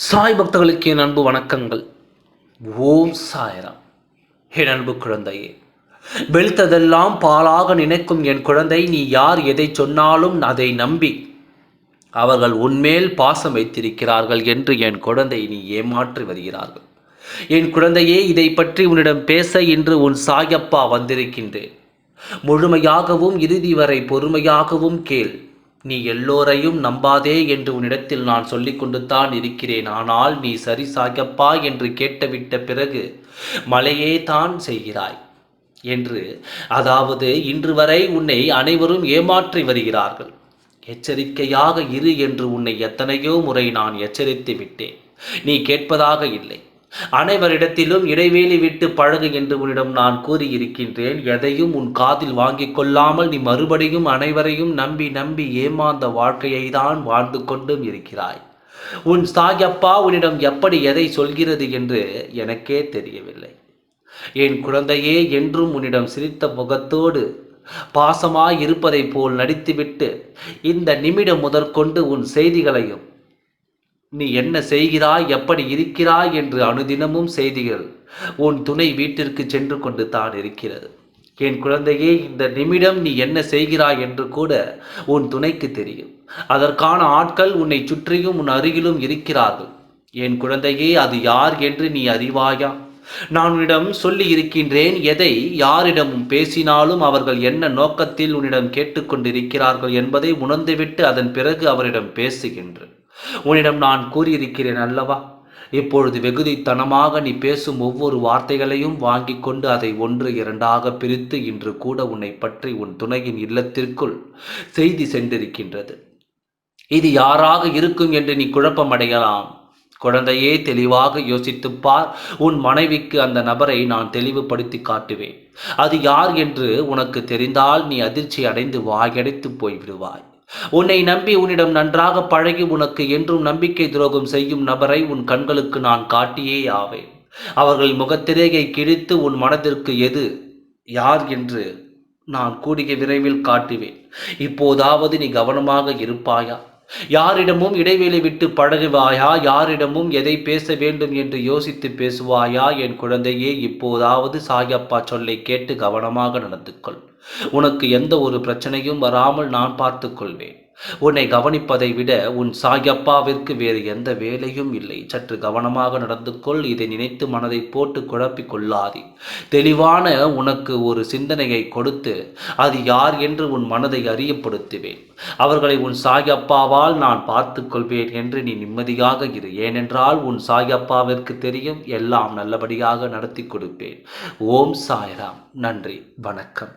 சாய் பக்தர்களுக்கு என் அன்பு வணக்கங்கள். ஓம் சாய்ராம். என் அன்பு குழந்தையே, வெளுத்ததெல்லாம் பாலாக நினைக்கும் என் குழந்தை, நீ யார் எதை சொன்னாலும் அதை நம்பி அவர்கள் உன்மேல் பாசம் வைத்திருக்கிறார்கள் என்று என் குழந்தை நீ ஏமாற்றி வருகிறார்கள். என் குழந்தையே, இதை பற்றி உன்னிடம் பேச இன்று உன் சாயப்பா வந்திருக்கின்றேன். முழுமையாகவும் இறுதி வரை பொறுமையாகவும் கேள். நீ எல்லோரையும் நம்பாதே என்று உன்னிடத்தில் நான் சொல்லிக் கொண்டு தான் இருக்கிறேன். ஆனால் நீ சரி சாயப்பா என்று கேட்டுவிட்ட பிறகு மலையே தான் செய்கிறாய் என்று, அதாவது இன்று வரை உன்னை அனைவரும் ஏமாற்றி வருகிறார்கள். எச்சரிக்கையாக இரு என்று உன்னை எத்தனையோ முறை நான் எச்சரித்து விட்டேன். நீ கேட்பதாக இல்லை. அனைவரிடத்திலும் இடைவேளை விட்டு பழகு என்று உன்னிடம் நான் கூறியிருக்கின்றேன். எதையும் உன் காதில் வாங்கிக் கொள்ளாமல் நீ மறுபடியும் அனைவரையும் நம்பி நம்பி ஏமாந்த வாழ்க்கையை தான் வாழ்ந்து கொண்டும் இருக்கிறாய். உன் சாயப்பா உன்னிடம் எப்படி எதை சொல்கிறது என்று எனக்கே தெரியவில்லை. என் குழந்தையே, என்றும் உன்னிடம் சிரித்த முகத்தோடு பாசமாய் இருப்பதை போல் நடித்துவிட்டு இந்த நிமிடம் முதற்கொண்டு உன் செய்திகளையும், நீ என்ன செய்கிறாய், எப்படி இருக்கிறாய் என்று அனுதினமும் செய்திகள் உன் துணை வீட்டிற்கு சென்று கொண்டு தான் இருக்கிறது. என் குழந்தையே, இந்த நிமிடம் நீ என்ன செய்கிறாய் என்று கூட உன் துணைக்கு தெரியும். அதற்கான ஆட்கள் உன்னை சுற்றியும் உன் அருகிலும் இருக்கிறார்கள். என் குழந்தையே, அது யார் என்று நீ அறிவாயா? நான் உன்னிடம் சொல்லி இருக்கின்றேன். எதை யாரிடமும் பேசினாலும் அவர்கள் என்ன நோக்கத்தில் உன்னிடம் கேட்டுக்கொண்டிருக்கிறார்கள் என்பதை உணர்ந்துவிட்டு அதன் பிறகு அவரிடம் பேசுகின்றேன். உன்னிடம் நான் கூறியிருக்கிறேன் அல்லவா? இப்பொழுது வெகுதித்தனமாக நீ பேசும் ஒவ்வொரு வார்த்தைகளையும் வாங்கி கொண்டு அதை ஒன்று இரண்டாக பிரித்து இன்று கூட உன்னை பற்றி உன் துணையின் இல்லத்திற்குள் செய்தி சென்றிருக்கின்றது. இது யாராக இருக்கும் என்று நீ குழப்பமடையலாம். குழந்தையே, தெளிவாக யோசித்துப் பார். உன் மனைவிக்கு அந்த நபரை நான் தெளிவுபடுத்தி காட்டுவேன். அது யார் என்று உனக்கு தெரிந்தால் நீ அதிர்ச்சி அடைந்து வாயடைத்து போய்விடுவாய். உன்னை நம்பி உன்னிடம் நன்றாக பழகி உனக்கு என்றும் நம்பிக்கை துரோகம் செய்யும் நபரை உன் கண்களுக்கு நான் காட்டியே ஆவேன். அவர்கள் முகத்திரையை கிழித்து உன் மனதிற்கு எது யார் என்று நான் கூடிய விரைவில் காட்டுவேன். இப்போதாவது நீ கவனமாக இருப்பாயா? யாரிடமும் இடைவெளி விட்டு பழகுவாயா? யாரிடமும் எதை பேச வேண்டும் என்று யோசித்து பேசுவாயா? என் குழந்தையே, இப்போதாவது சாயப்பா சொல்லை கேட்டு கவனமாக நடந்து கொள். உனக்கு எந்த ஒரு பிரச்சனையும் வராமல் நான் பார்த்து கொள்வேன். உன்னை கவனிப்பதை விட உன் சாயப்பாவிற்கு வேறு எந்த வேலையும் இல்லை. சற்று கவனமாக நடந்து கொள். இதை நினைத்து மனதை போட்டு குழப்பிக் கொள்ளாதே. தெளிவான உனக்கு ஒரு சிந்தனையை கொடுத்து அது யார் என்று உன் மனதை அறியப்படுத்துவேன். அவர்களை உன் சாயப்பாவால் நான் பார்த்து கொள்வேன் என்று நீ நிம்மதியாக இரு. ஏனென்றால் உன் சாயப்பாவிற்கு தெரியும், எல்லாம் நல்லபடியாக நடத்தி கொடுப்பேன். ஓம் சாய்ராம். நன்றி, வணக்கம்.